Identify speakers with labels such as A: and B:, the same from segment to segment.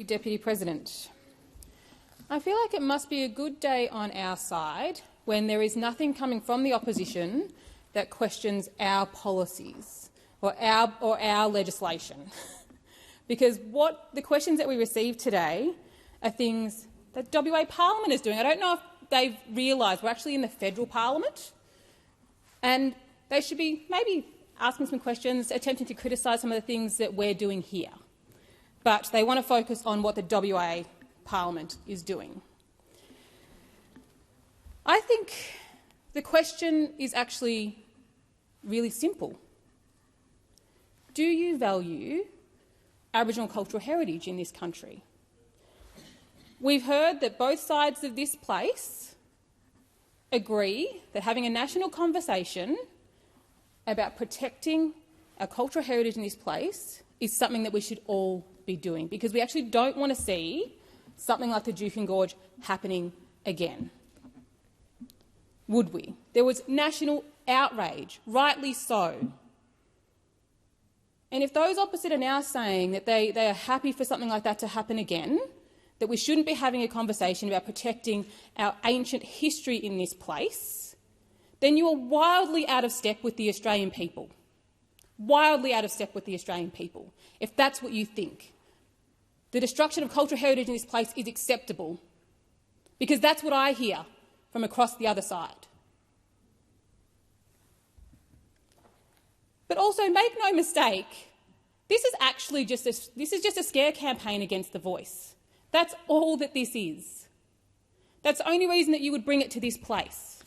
A: Deputy President. I feel like it must be a good day on our side when there is nothing coming from the opposition that questions our policies or our legislation. Because what the questions that we received today are things that WA Parliament is doing. I don't know if they've realised we're actually in the federal parliament, and they should be maybe asking some questions, attempting to criticise some of the things that we're doing here. But they want to focus on what the WA Parliament is doing. I think the question is actually really simple. Do you value Aboriginal cultural heritage in this country? We've heard that both sides of this place agree that having a national conversation about protecting our cultural heritage in this place is something that we should all be doing, because we actually don't want to see something like the Juukan Gorge happening again. Would we? There was national outrage, rightly so. And if those opposite are now saying that they are happy for something like that to happen again, that we shouldn't be having a conversation about protecting our ancient history in this place, then you are wildly out of step with the Australian people. Wildly out of step with the Australian people, if that's what you think. The destruction of cultural heritage in this place is acceptable, because that's what I hear from across the other side. But also, make no mistake, this is actually just a scare campaign against The Voice. That's all that this is. That's the only reason that you would bring it to this place.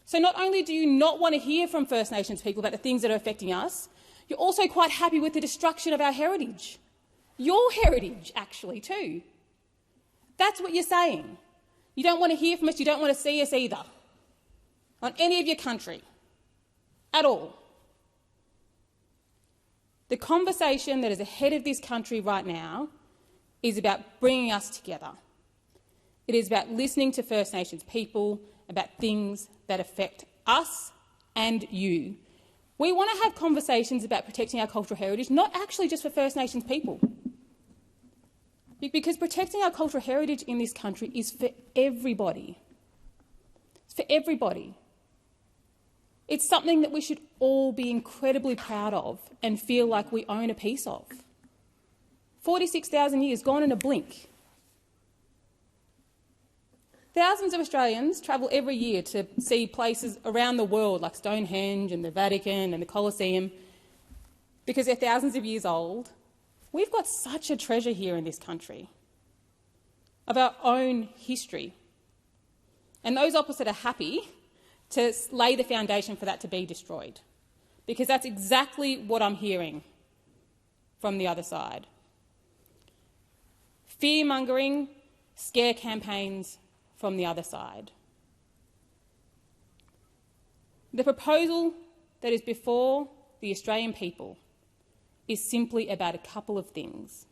A: So not only do you not want to hear from First Nations people about the things that are affecting us, you're also quite happy with the destruction of our heritage. Your heritage, actually, too. That's what you're saying. You don't want to hear from us, you don't want to see us either, on any of your country, at all. The conversation that is ahead of this country right now is about bringing us together. It is about listening to First Nations people about things that affect us and you. We want to have conversations about protecting our cultural heritage, not actually just for First Nations people. Because protecting our cultural heritage in this country is for everybody. It's for everybody. It's something that we should all be incredibly proud of and feel like we own a piece of. 46,000 years gone in a blink. Thousands of Australians travel every year to see places around the world like Stonehenge and the Vatican and the Colosseum because they're thousands of years old. We've got such a treasure here in this country of our own history. And those opposite are happy to lay the foundation for that to be destroyed, because that's exactly what I'm hearing from the other side. Fear-mongering, scare campaigns from the other side. The proposal that is before the Australian people is simply about a couple of things.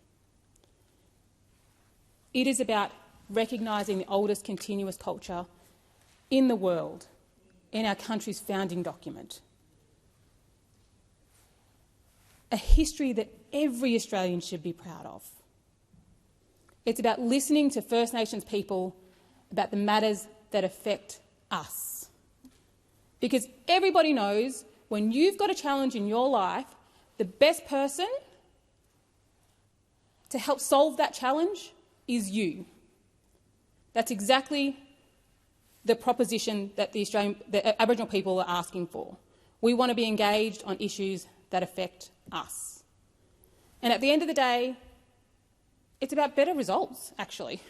A: It is about recognising the oldest continuous culture in the world, in our country's founding document. A history that every Australian should be proud of. It's about listening to First Nations people about the matters that affect us. Because everybody knows when you've got a challenge in your life, the best person to help solve that challenge is you. That's exactly the proposition that the Aboriginal people are asking for. We want to be engaged on issues that affect us. And at the end of the day, it's about better results, actually.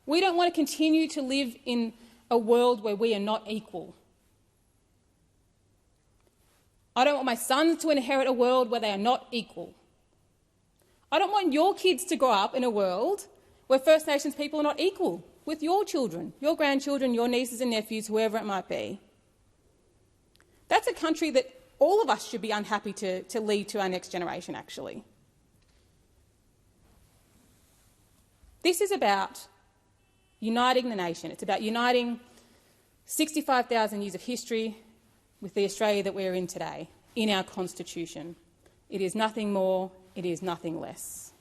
A: We don't want to continue to live in a world where we are not equal. I don't want my sons to inherit a world where they are not equal. I don't want your kids to grow up in a world where First Nations people are not equal with your children, your grandchildren, your nieces and nephews, whoever it might be. That's a country that all of us should be unhappy to leave to our next generation, actually. This is about uniting the nation. It's about uniting 65,000 years of history with the Australia that we're in today, in our Constitution. It is nothing more, it is nothing less.